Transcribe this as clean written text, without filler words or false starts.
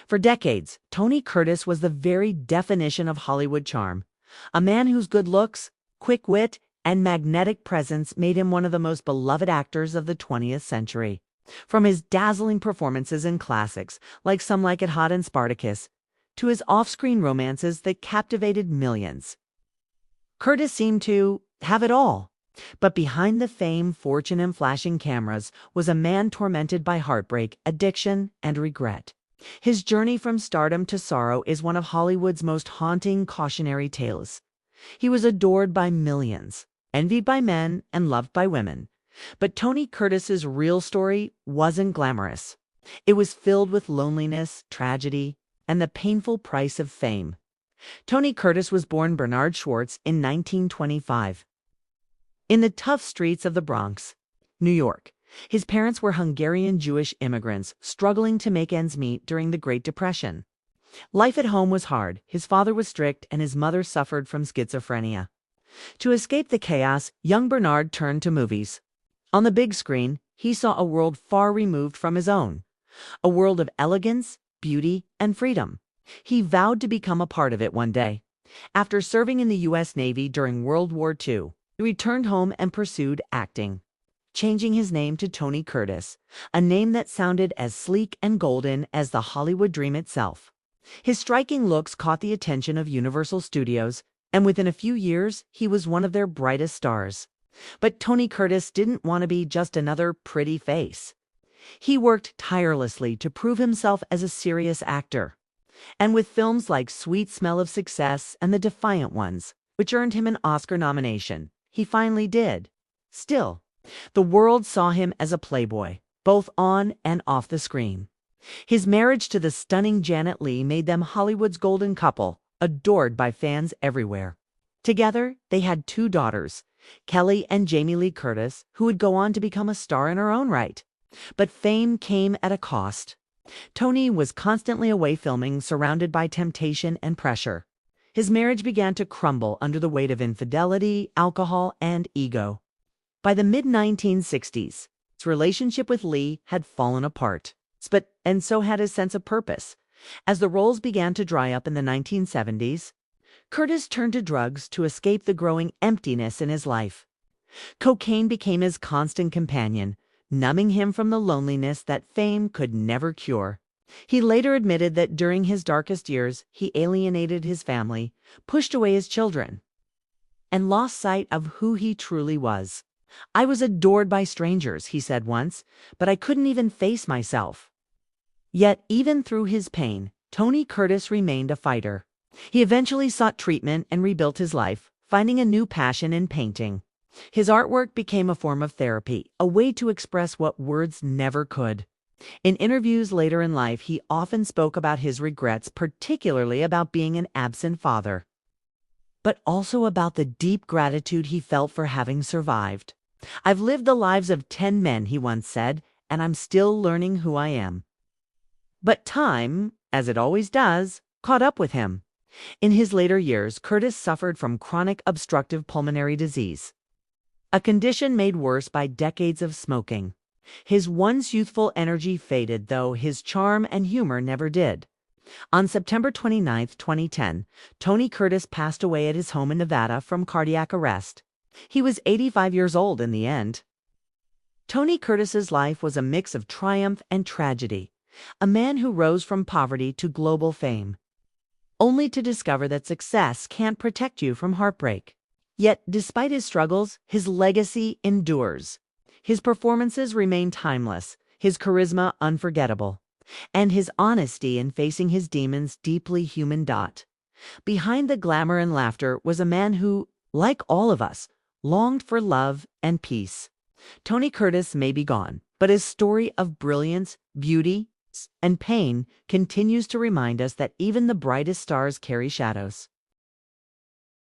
For decades, Tony Curtis was the very definition of Hollywood charm, a man whose good looks, quick wit, and magnetic presence made him one of the most beloved actors of the 20th century. From his dazzling performances in classics like Some Like It Hot and Spartacus, to his off-screen romances that captivated millions, Curtis seemed to have it all. But behind the fame, fortune, and flashing cameras was a man tormented by heartbreak, addiction, and regret. His journey from stardom to sorrow is one of Hollywood's most haunting cautionary tales. He was adored by millions, envied by men, and loved by women. But Tony Curtis's real story wasn't glamorous. It was filled with loneliness, tragedy, and the painful price of fame. Tony Curtis was born Bernard Schwartz in 1925. In the tough streets of the Bronx, New York, his parents were Hungarian Jewish immigrants struggling to make ends meet during the Great Depression. Life at home was hard. His father was strict and his mother suffered from schizophrenia. To escape the chaos, young Bernard turned to movies. On the big screen, he saw a world far removed from his own, a world of elegance, beauty, and freedom. He vowed to become a part of it one day. After serving in the U.S. Navy during World War II, he returned home and pursued acting, changing his name to Tony Curtis, a name that sounded as sleek and golden as the Hollywood dream itself. His striking looks caught the attention of Universal Studios, and within a few years, he was one of their brightest stars. But Tony Curtis didn't want to be just another pretty face. He worked tirelessly to prove himself as a serious actor. And with films like Sweet Smell of Success and The Defiant Ones, which earned him an Oscar nomination, he finally did. Still, the world saw him as a playboy, both on and off the screen. His marriage to the stunning Janet Leigh made them Hollywood's golden couple, adored by fans everywhere. Together, they had two daughters, Kelly and Jamie Lee Curtis, who would go on to become a star in her own right. But fame came at a cost. Tony was constantly away filming, surrounded by temptation and pressure. His marriage began to crumble under the weight of infidelity, alcohol, and ego. By the mid-1960s, his relationship with Leigh had fallen apart, and so had his sense of purpose. As the roles began to dry up in the 1970s, Curtis turned to drugs to escape the growing emptiness in his life. Cocaine became his constant companion, numbing him from the loneliness that fame could never cure. He later admitted that during his darkest years, he alienated his family, pushed away his children, and lost sight of who he truly was. "I was adored by strangers," he said once, "but I couldn't even face myself." Yet, even through his pain, Tony Curtis remained a fighter. He eventually sought treatment and rebuilt his life, finding a new passion in painting. His artwork became a form of therapy, a way to express what words never could. In interviews later in life, he often spoke about his regrets, particularly about being an absent father, but also about the deep gratitude he felt for having survived. "I've lived the lives of 10 men," he once said, "and I'm still learning who I am." But time, as it always does, caught up with him. In his later years, Curtis suffered from chronic obstructive pulmonary disease, a condition made worse by decades of smoking. His once youthful energy faded, though his charm and humor never did. On September 29, 2010, Tony Curtis passed away at his home in Nevada from cardiac arrest. He was 85 years old in the end. Tony Curtis's life was a mix of triumph and tragedy, a man who rose from poverty to global fame, only to discover that success can't protect you from heartbreak. Yet, despite his struggles, his legacy endures. His performances remain timeless, his charisma unforgettable, and his honesty in facing his demons deeply human. Behind the glamour and laughter was a man who, like all of us, longed for love and peace. Tony Curtis may be gone, but his story of brilliance, beauty, and pain continues to remind us that even the brightest stars carry shadows.